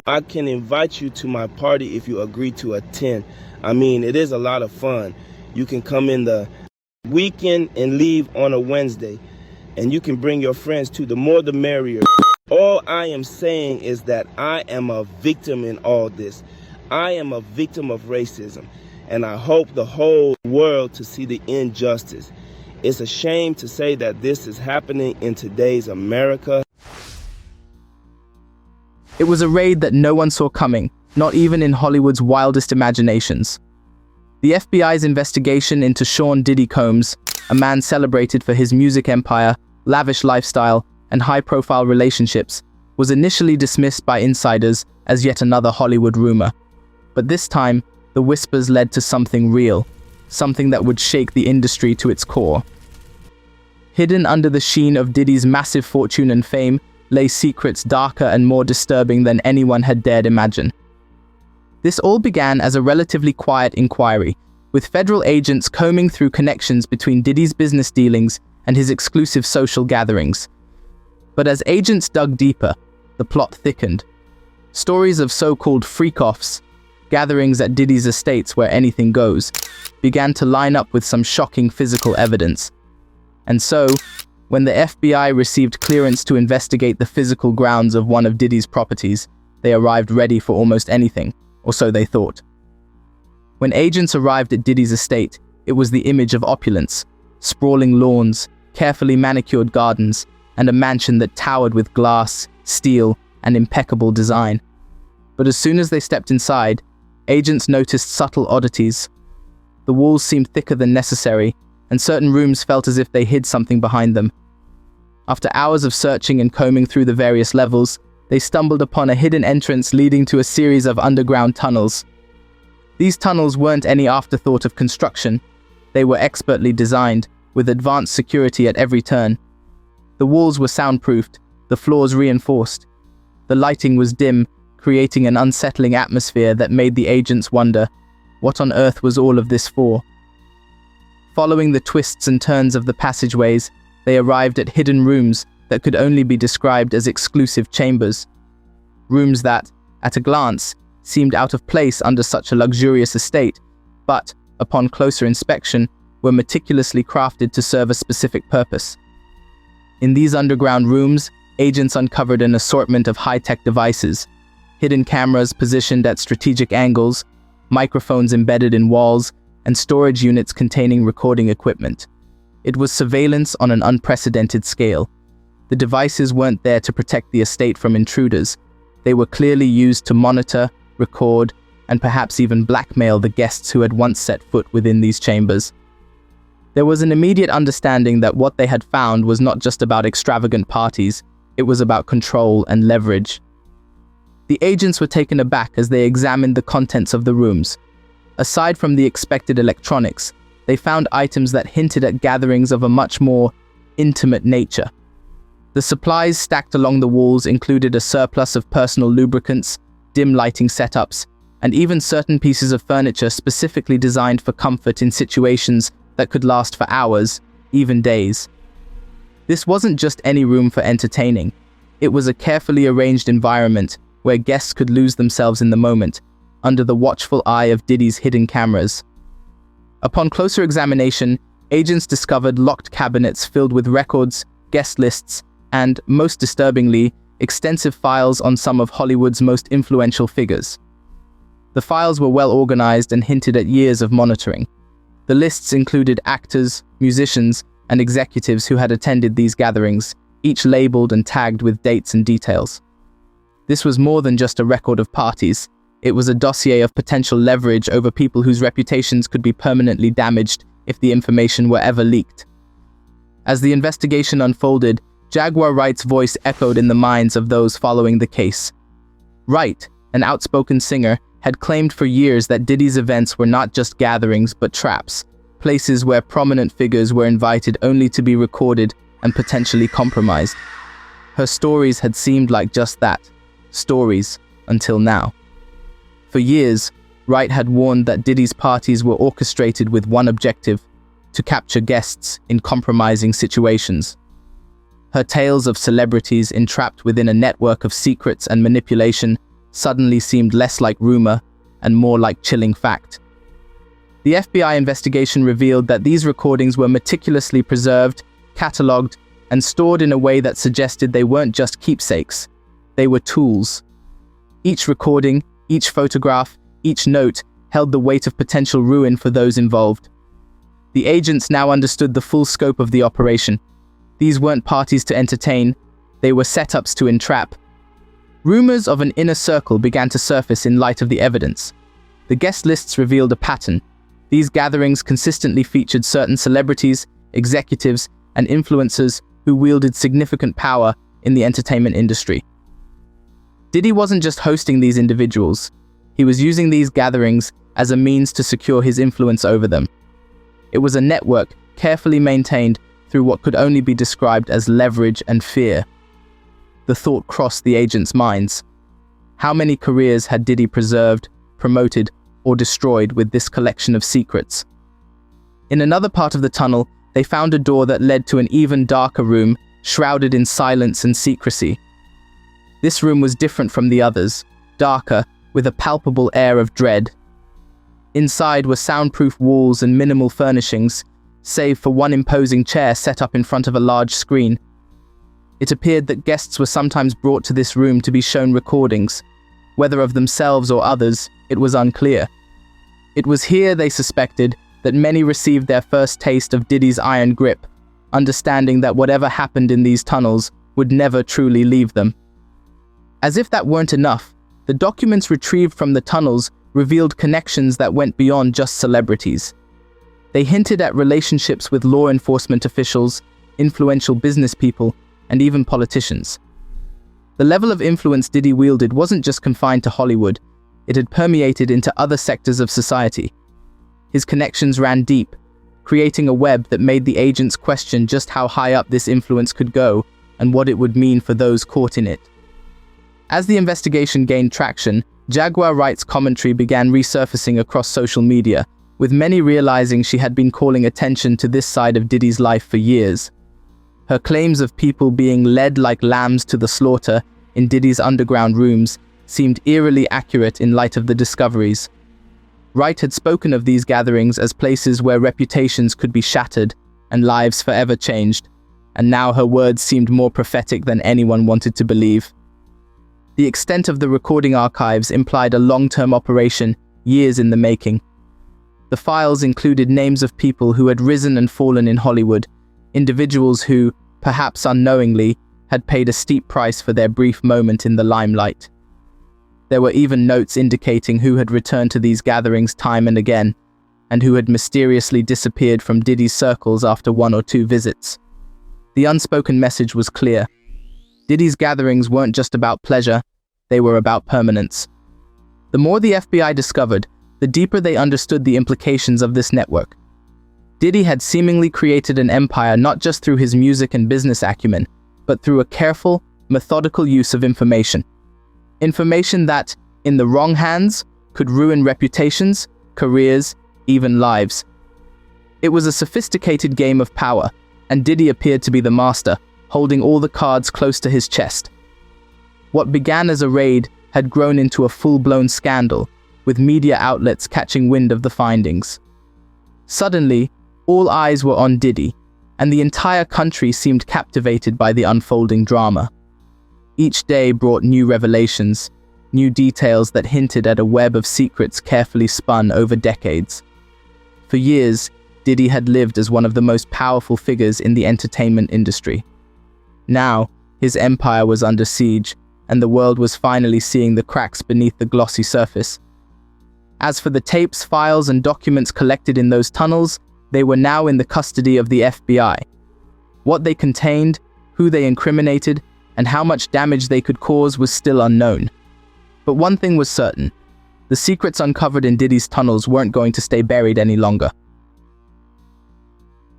I can invite you to my party if you agree to attend. I mean, it is a lot of fun. You can come in the weekend and leave on a Wednesday. And you can bring your friends too. The more the merrier. All I am saying is that I am a victim in all this. I am a victim of racism. And I hope the whole world to see the injustice. It's a shame to say that this is happening in today's America. It was a raid that no one saw coming, not even in Hollywood's wildest imaginations. The FBI's investigation into Sean Diddy Combs, a man celebrated for his music empire, lavish lifestyle, and high-profile relationships, was initially dismissed by insiders as yet another Hollywood rumor. But this time, the whispers led to something real, something that would shake the industry to its core. Hidden under the sheen of Diddy's massive fortune and fame lay secrets darker and more disturbing than anyone had dared imagine. This all began as a relatively quiet inquiry, with federal agents combing through connections between Diddy's business dealings and his exclusive social gatherings. But as agents dug deeper, the plot thickened. Stories of so-called freak-offs, gatherings at Diddy's estates where anything goes, began to line up with some shocking physical evidence. And so, when the FBI received clearance to investigate the physical grounds of one of Diddy's properties, they arrived ready for almost anything, or so they thought. When agents arrived at Diddy's estate, it was the image of opulence, sprawling lawns, carefully manicured gardens, and a mansion that towered with glass, steel, and impeccable design. But as soon as they stepped inside, agents noticed subtle oddities. The walls seemed thicker than necessary, and certain rooms felt as if they hid something behind them. After hours of searching and combing through the various levels, they stumbled upon a hidden entrance leading to a series of underground tunnels. These tunnels weren't any afterthought of construction. They were expertly designed, with advanced security at every turn. The walls were soundproofed, the floors reinforced. The lighting was dim, creating an unsettling atmosphere that made the agents wonder, what on earth was all of this for? Following the twists and turns of the passageways, they arrived at hidden rooms that could only be described as exclusive chambers. Rooms that, at a glance, seemed out of place under such a luxurious estate, but, upon closer inspection, were meticulously crafted to serve a specific purpose. In these underground rooms, agents uncovered an assortment of high-tech devices, hidden cameras positioned at strategic angles, microphones embedded in walls, and storage units containing recording equipment. It was surveillance on an unprecedented scale. The devices weren't there to protect the estate from intruders. They were clearly used to monitor, record, and perhaps even blackmail the guests who had once set foot within these chambers. There was an immediate understanding that what they had found was not just about extravagant parties, it was about control and leverage. The agents were taken aback as they examined the contents of the rooms. Aside from the expected electronics, they found items that hinted at gatherings of a much more intimate nature. The supplies stacked along the walls included a surplus of personal lubricants, dim lighting setups, and even certain pieces of furniture specifically designed for comfort in situations that could last for hours, even days. This wasn't just any room for entertaining. It was a carefully arranged environment where guests could lose themselves in the moment, under the watchful eye of Diddy's hidden cameras. Upon closer examination, agents discovered locked cabinets filled with records, guest lists, and, most disturbingly, extensive files on some of Hollywood's most influential figures. The files were well organized and hinted at years of monitoring. The lists included actors, musicians, and executives who had attended these gatherings, each labeled and tagged with dates and details. This was more than just a record of parties. It was a dossier of potential leverage over people whose reputations could be permanently damaged if the information were ever leaked. As the investigation unfolded, Jaguar Wright's voice echoed in the minds of those following the case. Wright, an outspoken singer, had claimed for years that Diddy's events were not just gatherings but traps, places where prominent figures were invited only to be recorded and potentially compromised. Her stories had seemed like just that, stories, until now. For years, Wright had warned that Diddy's parties were orchestrated with one objective: to capture guests in compromising situations. Her tales of celebrities entrapped within a network of secrets and manipulation suddenly seemed less like rumor and more like chilling fact. The FBI investigation revealed that these recordings were meticulously preserved, catalogued, and stored in a way that suggested they weren't just keepsakes. They were tools. Each recording, each photograph, each note held the weight of potential ruin for those involved. The agents now understood the full scope of the operation. These weren't parties to entertain, they were setups to entrap. Rumors of an inner circle began to surface in light of the evidence. The guest lists revealed a pattern. These gatherings consistently featured certain celebrities, executives, and influencers who wielded significant power in the entertainment industry. Diddy wasn't just hosting these individuals. He was using these gatherings as a means to secure his influence over them. It was a network carefully maintained through what could only be described as leverage and fear. The thought crossed the agents' minds. How many careers had Diddy preserved, promoted, or destroyed with this collection of secrets? In another part of the tunnel, they found a door that led to an even darker room, shrouded in silence and secrecy. This room was different from the others, darker, with a palpable air of dread. Inside were soundproof walls and minimal furnishings, save for one imposing chair set up in front of a large screen. It appeared that guests were sometimes brought to this room to be shown recordings. Whether of themselves or others, it was unclear. It was here, they suspected, that many received their first taste of Diddy's iron grip, understanding that whatever happened in these tunnels would never truly leave them. As if that weren't enough, the documents retrieved from the tunnels revealed connections that went beyond just celebrities. They hinted at relationships with law enforcement officials, influential business people, and even politicians. The level of influence Diddy wielded wasn't just confined to Hollywood, it had permeated into other sectors of society. His connections ran deep, creating a web that made the agents question just how high up this influence could go and what it would mean for those caught in it. As the investigation gained traction, Jaguar Wright's commentary began resurfacing across social media, with many realizing she had been calling attention to this side of Diddy's life for years. Her claims of people being led like lambs to the slaughter in Diddy's underground rooms seemed eerily accurate in light of the discoveries. Wright had spoken of these gatherings as places where reputations could be shattered and lives forever changed, and now her words seemed more prophetic than anyone wanted to believe. The extent of the recording archives implied a long-term operation, years in the making. The files included names of people who had risen and fallen in Hollywood, individuals who, perhaps unknowingly, had paid a steep price for their brief moment in the limelight. There were even notes indicating who had returned to these gatherings time and again, and who had mysteriously disappeared from Diddy's circles after one or two visits. The unspoken message was clear. Diddy's gatherings weren't just about pleasure, they were about permanence. The more the FBI discovered, the deeper they understood the implications of this network. Diddy had seemingly created an empire not just through his music and business acumen, but through a careful, methodical use of information. Information that, in the wrong hands, could ruin reputations, careers, even lives. It was a sophisticated game of power, and Diddy appeared to be the master, holding all the cards close to his chest. What began as a raid had grown into a full-blown scandal, with media outlets catching wind of the findings. Suddenly, all eyes were on Diddy, and the entire country seemed captivated by the unfolding drama. Each day brought new revelations, new details that hinted at a web of secrets carefully spun over decades. For years, Diddy had lived as one of the most powerful figures in the entertainment industry. Now, his empire was under siege, and the world was finally seeing the cracks beneath the glossy surface. As for the tapes, files, and documents collected in those tunnels, they were now in the custody of the FBI. What they contained, who they incriminated, and how much damage they could cause was still unknown. But one thing was certain: the secrets uncovered in Diddy's tunnels weren't going to stay buried any longer.